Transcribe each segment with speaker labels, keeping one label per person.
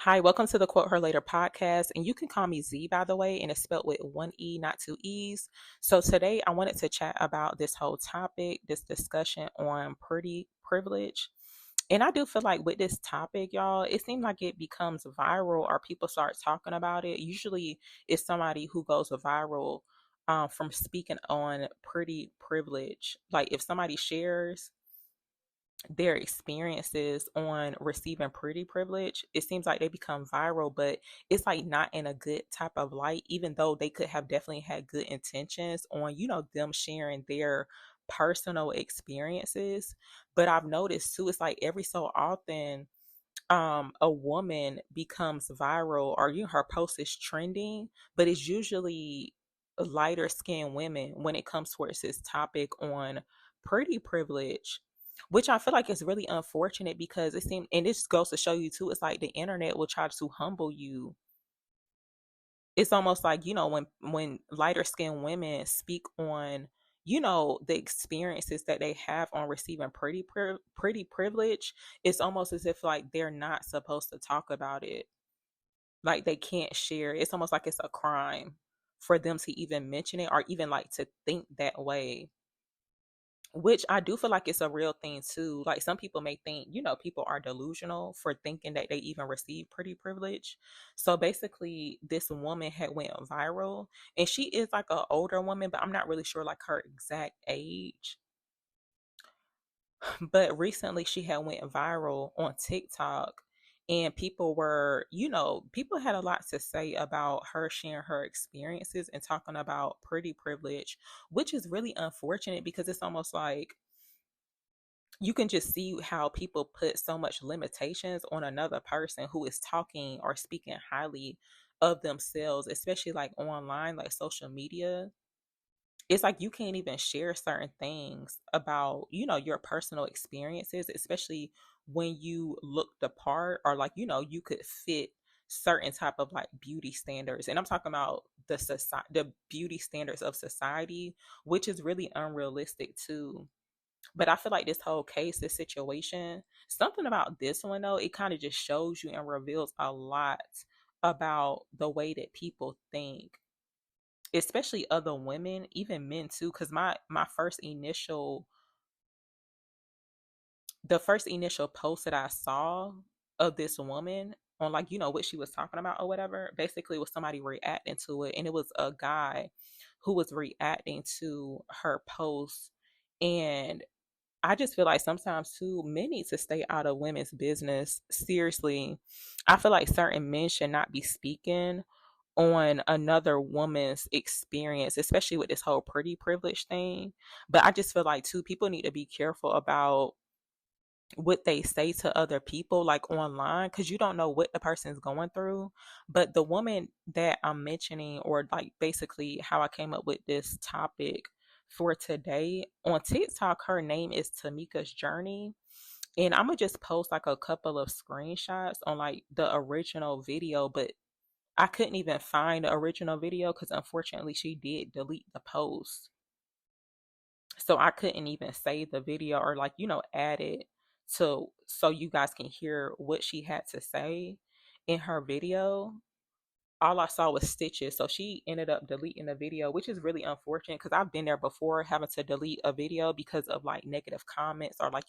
Speaker 1: Hi, welcome to the Quote Her Later podcast. And you can call me Z, by the way, and it's spelled with one E, not two E's. So today I wanted to chat about this whole topic, this discussion on pretty privilege. And I do feel like with this topic, y'all, it seems like it becomes viral or people start talking about it. Usually it's somebody who goes viral from speaking on pretty privilege. Like if somebody shares their experiences on receiving pretty privilege, it seems like they become viral, but it's like not in a good type of light, even though they could have definitely had good intentions on, them sharing their personal experiences. But I've noticed too, it's like every so often, a woman becomes viral or her post is trending, but it's usually lighter skinned women when it comes towards this topic on pretty privilege, which I feel like is really unfortunate because it seems, and this goes to show you too, it's like the internet will try to humble you. It's almost like, when lighter skinned women speak on, the experiences that they have on receiving pretty privilege, it's almost as if like they're not supposed to talk about it. Like they can't share. It's almost like it's a crime for them to even mention it or even like to think that way, which I do feel like it's a real thing too. Like some people may think, people are delusional for thinking that they even receive pretty privilege. So basically, this woman had went viral, and she is like an older woman, but I'm not really sure like her exact age. But recently, she had went viral on TikTok, and people had a lot to say about her sharing her experiences and talking about pretty privilege, which is really unfortunate because it's almost like you can just see how people put so much limitations on another person who is talking or speaking highly of themselves, especially like online, like social media. It's like you can't even share certain things about, your personal experiences, especially when you look the part or like, you could fit certain type of like beauty standards. And I'm talking about the beauty standards of society, which is really unrealistic too. But I feel like this whole case, this situation, something about this one though, it kind of just shows you and reveals a lot about the way that people think, especially other women, even men too. Because my the first initial post that I saw of this woman on like what she was talking about or whatever, basically was somebody reacting to it, and it was a guy who was reacting to her post. And I just feel like sometimes too, men need to stay out of women's business. Seriously. I feel like certain men should not be speaking on another woman's experience, especially with this whole pretty privilege thing. But I just feel like too, people need to be careful about what they say to other people like online, because you don't know what the person's going through. But the woman that I'm mentioning, or like basically how I came up with this topic for today on TikTok, her name is Tamika's Journey. And I'm gonna just post like a couple of screenshots on like the original video, but I couldn't even find the original video because unfortunately she did delete the post. So I couldn't even save the video or like, add it to so you guys can hear what she had to say in her video. All I saw was stitches. So she ended up deleting the video, which is really unfortunate because I've been there before having to delete a video because of like negative comments or like,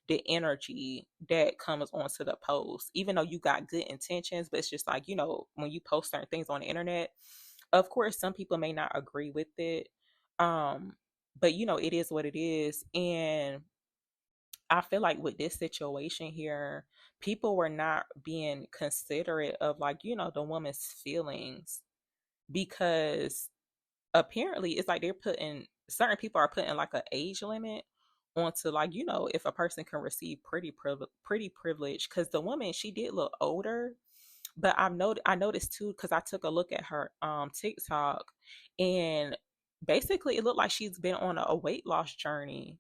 Speaker 1: the energy that comes onto the post. Even though you got good intentions, but it's just like, when you post certain things on the internet, of course, some people may not agree with it. Um, but it is what it is. And I feel like with this situation here, people were not being considerate of like, the woman's feelings, because apparently it's like they're putting certain people are putting like an age limit onto like, if a person can receive pretty privilege, because the woman, she did look older. But I noticed too, because I took a look at her TikTok, and basically it looked like she's been on a weight loss journey.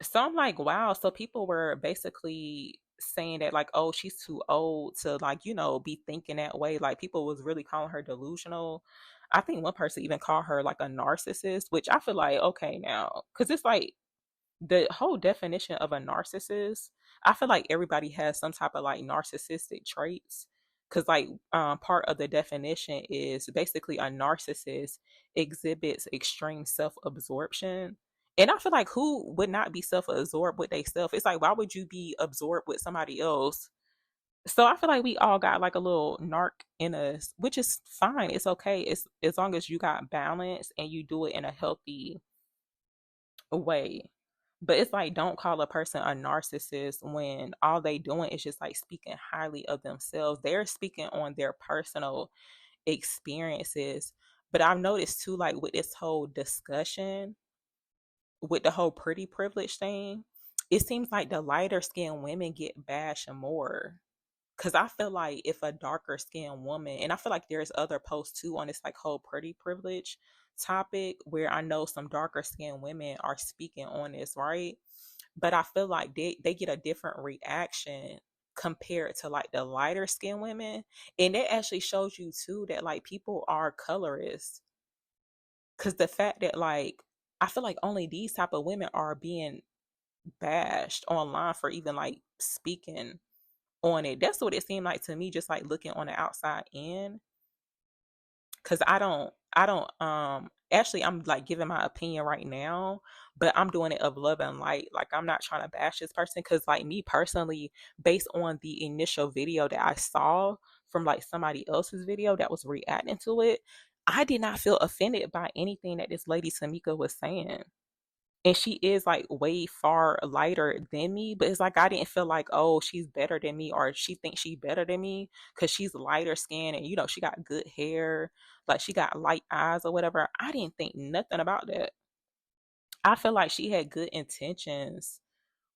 Speaker 1: So I'm like, wow. So people were basically saying that like, oh, she's too old to like, be thinking that way. Like people was really calling her delusional. I think one person even called her like a narcissist, which I feel like, okay now, because it's like the whole definition of a narcissist, I feel like everybody has some type of like narcissistic traits. Cause like part of the definition is basically a narcissist exhibits extreme self-absorption. And I feel like who would not be self-absorbed with themselves? It's like why would you be absorbed with somebody else? So I feel like we all got like a little narc in us, which is fine. It's okay. It's as long as you got balance and you do it in a healthy way. But it's like don't call a person a narcissist when all they doing is just like speaking highly of themselves. They're speaking on their personal experiences. But I've noticed too, like with this whole discussion, with the whole pretty privilege thing, it seems like the lighter skinned women get bashed more. Cause I feel like if a darker skinned woman, and I feel like there's other posts too on this like whole pretty privilege topic where I know some darker skinned women are speaking on this, right? But I feel like they get a different reaction compared to like the lighter skinned women. And that actually shows you too that like people are colorist. Cause the fact that like I feel like only these type of women are being bashed online for even like speaking on it. That's what it seemed like to me, just like looking on the outside in. Cause I don't actually I'm like giving my opinion right now, but I'm doing it of love and light. Like I'm not trying to bash this person because like me personally, based on the initial video that I saw from like somebody else's video that was reacting to it, I did not feel offended by anything that this lady Tamika was saying. And she is like way far lighter than me, but it's like I didn't feel like, oh, she's better than me or she thinks she's better than me because she's lighter skin and she got good hair, like she got light eyes or whatever. I didn't think nothing about that. I feel like she had good intentions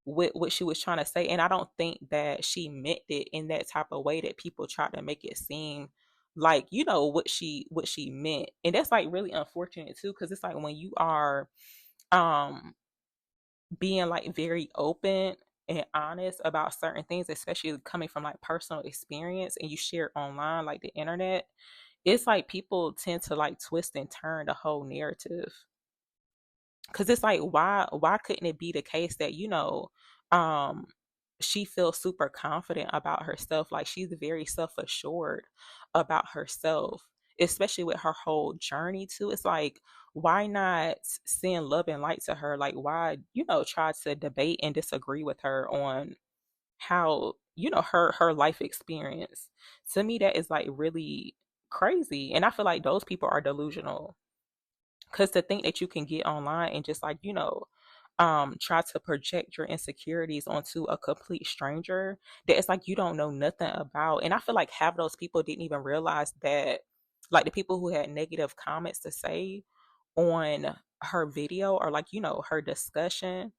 Speaker 1: with what she was trying to say, and I don't think that she meant it in that type of way that people try to make it seem like what she meant. And that's like really unfortunate too, because it's like when you are um being like very open and honest about certain things, especially coming from like personal experience, and you share it online like the internet, it's like people tend to like twist and turn the whole narrative. Cause it's like why couldn't it be the case that um she feels super confident about herself, like she's very self-assured about herself, especially with her whole journey too. It's like why not send love and light to her? Like why try to debate and disagree with her on how her life experience. To me that is like really crazy, and I feel like those people are delusional. Because to think that you can get online and just like, try to project your insecurities onto a complete stranger that it's like you don't know nothing about. And I feel like half of those people didn't even realize that, like the people who had negative comments to say on her video or like, her discussion,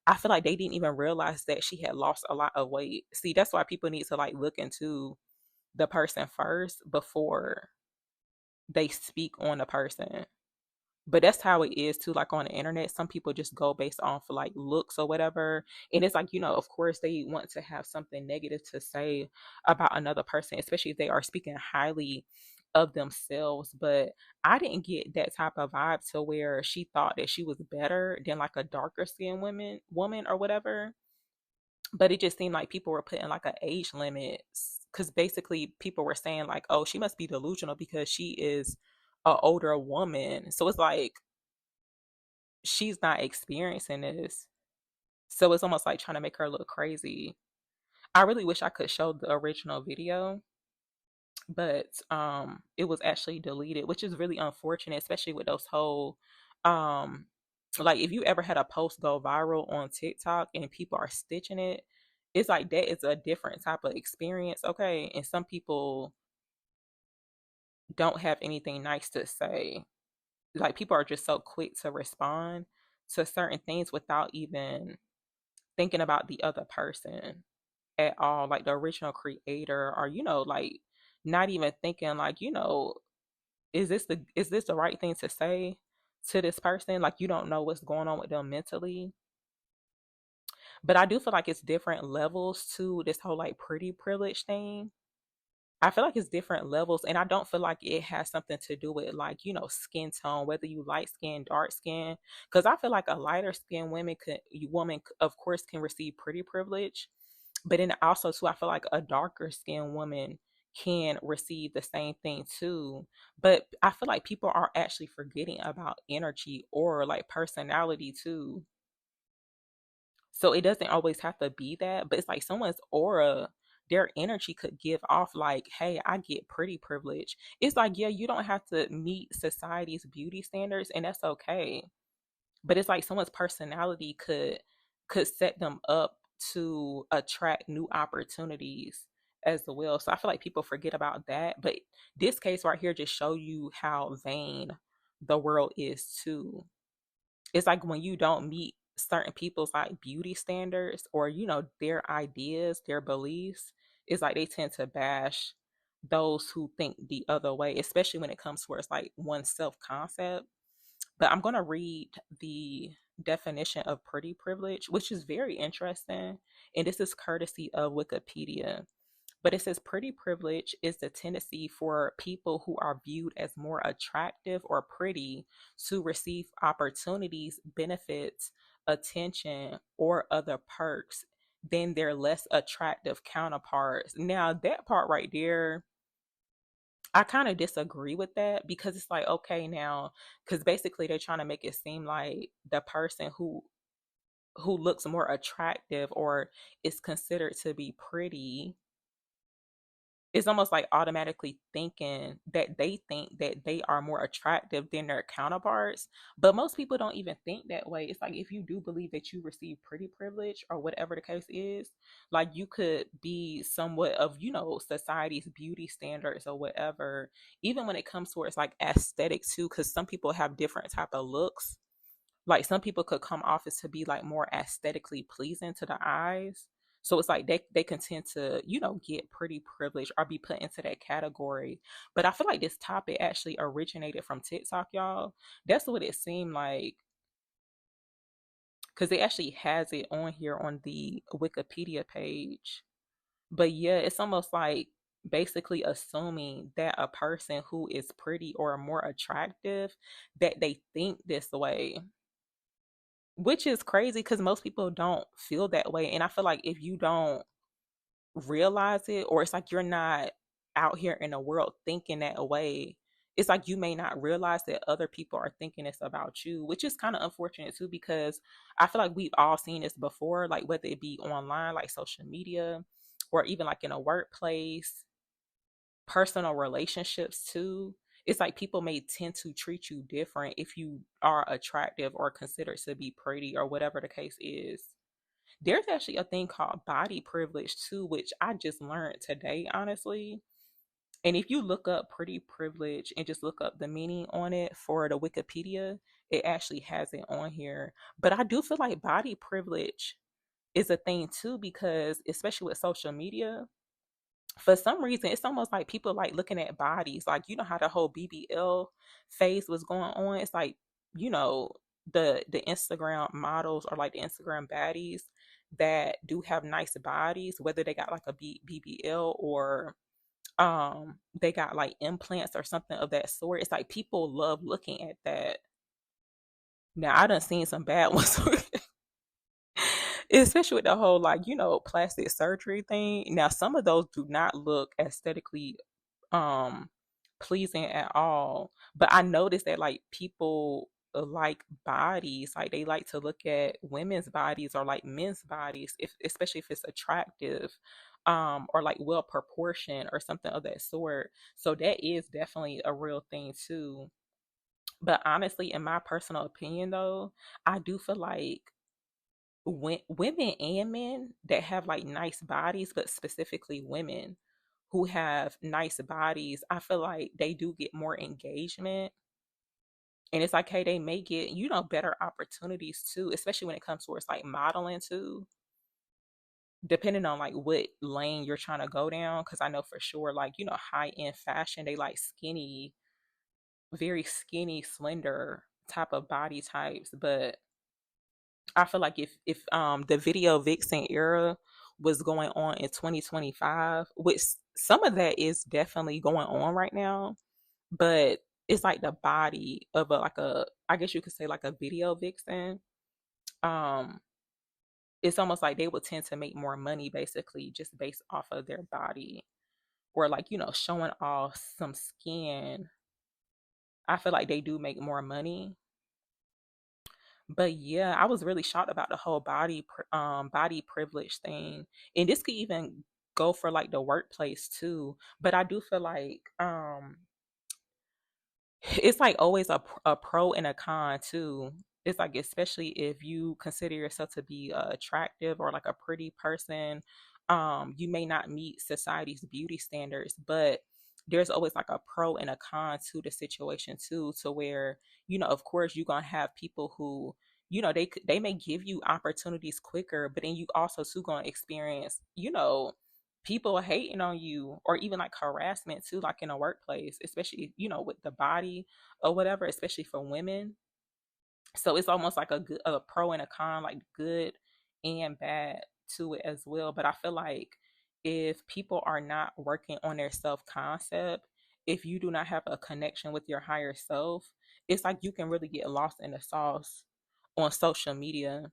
Speaker 1: I feel like they didn't even realize that she had lost a lot of weight. See, that's why people need to like look into the person first before they speak on the person. But that's how it is too, like on the internet. Some people just go based off like looks or whatever. And it's like, of course they want to have something negative to say about another person, especially if they are speaking highly of themselves. But I didn't get that type of vibe to where she thought that she was better than like a darker skinned woman or whatever. But it just seemed like people were putting like an age limit, because basically people were saying like, oh, she must be delusional because she is a older woman. So it's like she's not experiencing this. So it's almost like trying to make her look crazy. I really wish I could show the original video, but it was actually deleted, which is really unfortunate, especially with those whole um like if you ever had a post go viral on TikTok and people are stitching it, it's like that is a different type of experience, okay? And some people don't have anything nice to say. Like people are just so quick to respond to certain things without even thinking about the other person at all, like the original creator, or like not even thinking like, is this the right thing to say to this person? Like you don't know what's going on with them mentally. But I do feel like it's different levels to this whole like pretty privilege thing. I feel like it's different levels, and I don't feel like it has something to do with like, skin tone, whether you light skin, dark skin. Because I feel like a lighter skin woman, of course, can receive pretty privilege, but then also too, I feel like a darker skinned woman can receive the same thing too. But I feel like people are actually forgetting about energy or like personality too. So it doesn't always have to be that, but it's like someone's aura, their energy could give off like, hey, I get pretty privilege. It's like, yeah, you don't have to meet society's beauty standards, and that's okay. But it's like someone's personality could set them up to attract new opportunities as well. So I feel like people forget about that. But this case right here just show you how vain the world is too. It's like when you don't meet certain people's like beauty standards or their ideas, their beliefs, it's like they tend to bash those who think the other way, especially when it comes towards like one's self concept. But I'm going to read the definition of pretty privilege, which is very interesting, and this is courtesy of Wikipedia. But it says pretty privilege is the tendency for people who are viewed as more attractive or pretty to receive opportunities, benefits, attention, or other perks than their less attractive counterparts. Now, that part right there, I kind of disagree with that because it's like, okay, now, because basically they're trying to make it seem like the person who looks more attractive or is considered to be pretty, it's almost like automatically thinking that they think that they are more attractive than their counterparts. But most people don't even think that way. It's like if you do believe that you receive pretty privilege or whatever the case is, like you could be somewhat of, society's beauty standards or whatever, even when it comes towards like aesthetics too, because some people have different type of looks. Like some people could come off as to be like more aesthetically pleasing to the eyes. So it's like they can tend to, get pretty privileged or be put into that category. But I feel like this topic actually originated from TikTok, y'all. That's what it seemed like, because it actually has it on here on the Wikipedia page. But yeah, it's almost like basically assuming that a person who is pretty or more attractive, that they think this way, which is crazy because most people don't feel that way. And I feel like if you don't realize it, or it's like you're not out here in the world thinking that way, it's like you may not realize that other people are thinking this about you, which is kind of unfortunate too, because I feel like we've all seen this before, like whether it be online, like social media, or even like in a workplace, personal relationships too. It's like people may tend to treat you different if you are attractive or considered to be pretty or whatever the case is. There's actually a thing called body privilege too, which I just learned today, honestly. And if you look up pretty privilege and just look up the meaning on it for the Wikipedia, it actually has it on here. But I do feel like body privilege is a thing too, because especially with social media, for some reason it's almost like people like looking at bodies, like how the whole BBL phase was going on. It's like, you know the Instagram models or like the Instagram baddies that do have nice bodies, whether they got like a BBL or they got like implants or something of that sort. It's like people love looking at that. Now I done seen some bad ones especially with the whole like plastic surgery thing. Now some of those do not look aesthetically um pleasing at all. But I noticed that like people like bodies, like they like to look at women's bodies or like men's bodies, if especially if it's attractive, or like well proportioned or something of that sort. So that is definitely a real thing too. But honestly, in my personal opinion though, I do feel like women and men that have like nice bodies, but specifically women who have nice bodies, I feel like they do get more engagement. And it's like, hey, they may get, better opportunities too, especially when it comes towards like modeling too, depending on like what lane you're trying to go down. Cause I know for sure, like, high end fashion, they like skinny, very skinny, slender type of body types. But I feel like if the video vixen era was going on in 2025, which some of that is definitely going on right now, but it's like the body of a like a I guess you could say like a video vixen. Um, it's almost like they would tend to make more money basically just based off of their body or like, showing off some skin. I feel like they do make more money. But yeah, I was really shocked about the whole body privilege thing. And this could even go for like the workplace too. But I do feel like it's like always a pro and a con too. It's like especially if you consider yourself to be attractive or like a pretty person, you may not meet society's beauty standards, but there's always like a pro and a con to the situation too, to where of course you're gonna have people who they may give you opportunities quicker, but then you also too gonna experience people hating on you or even like harassment too, like in a workplace, especially with the body or whatever, especially for women. So it's almost like a pro and a con, like good and bad to it as well. But I feel like if people are not working on their self concept, if you do not have a connection with your higher self, it's like you can really get lost in the sauce on social media.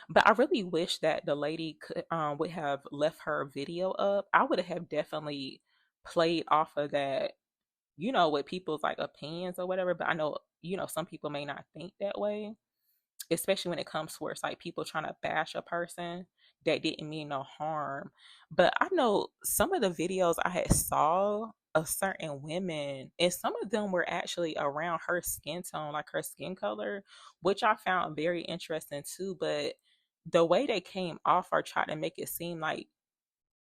Speaker 1: But I really wish that the lady could would have left her video up. I would have definitely played off of that, with people's like opinions or whatever. But I know, some people may not think that way, especially when it comes to where it's like people trying to bash a person that didn't mean no harm. But I know some of the videos I had saw of certain women, and some of them were actually around her skin tone, like her skin color, which I found very interesting too. But the way they came off or tried to make it seem like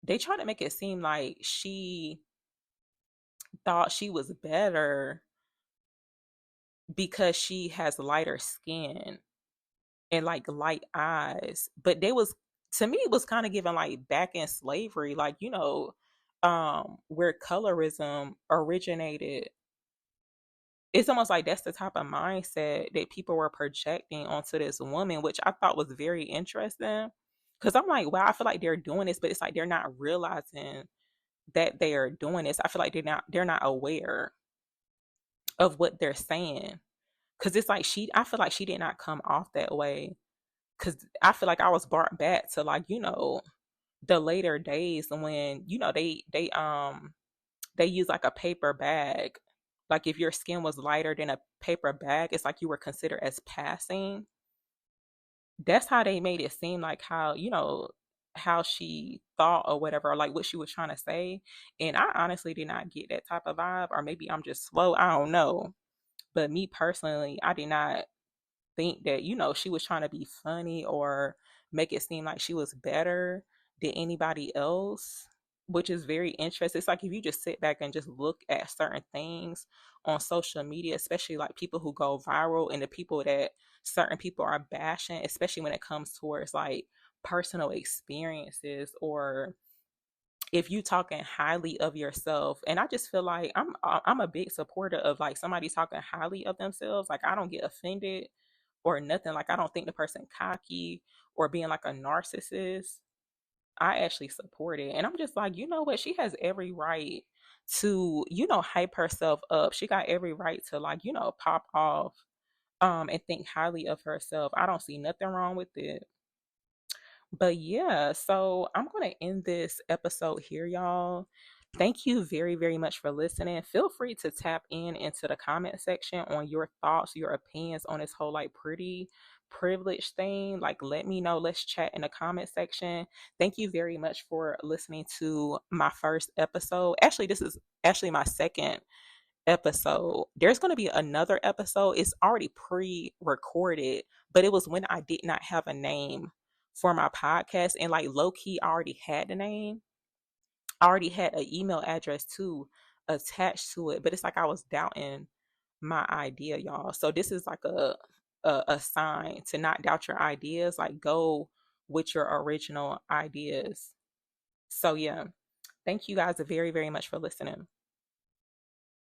Speaker 1: they tried to make it seem like she thought she was better because she has lighter skin and like light eyes. But they was to me it was kind of given like back in slavery, like where colorism originated. It's almost like that's the type of mindset that people were projecting onto this woman, which I thought was very interesting. Cause I'm like, wow, I feel like they're doing this, but it's like they're not realizing that they are doing this. I feel like they're not aware of what they're saying. Cause it's like I feel like she did not come off that way. Cause I feel like I was brought back to like, the later days when, they use like a paper bag. Like if your skin was lighter than a paper bag, it's like you were considered as passing. That's how they made it seem like how she thought or whatever, or like what she was trying to say. And I honestly did not get that type of vibe, or maybe I'm just slow. I don't know. But me personally, I did not think that, she was trying to be funny or make it seem like she was better than anybody else, which is very interesting. It's like if you just sit back and just look at certain things on social media, especially like people who go viral and the people that certain people are bashing, especially when it comes towards like personal experiences, or if you talking highly of yourself. And I just feel like I'm a big supporter of like somebody talking highly of themselves. Like I don't get offended or nothing. Like I don't think the person cocky or being like a narcissist. I actually support it. And I'm just like, you know what? She has every right to, hype herself up. She got every right to like, pop off and think highly of herself. I don't see nothing wrong with it. But yeah, so I'm going to end this episode here, y'all. Thank you very, very much for listening. Feel free to tap into the comment section on your thoughts, your opinions on this whole like pretty privilege thing. Like, let me know. Let's chat in the comment section. Thank you very much for listening to my first episode. Actually, this is actually my second episode. There's going to be another episode. It's already pre-recorded, but it was when I did not have a name for my podcast, and like low key I already had the name. I already had an email address too attached to it, but it's like I was doubting my idea, y'all. So this is like a sign to not doubt your ideas, like go with your original ideas. So yeah, thank you guys very, very much for listening.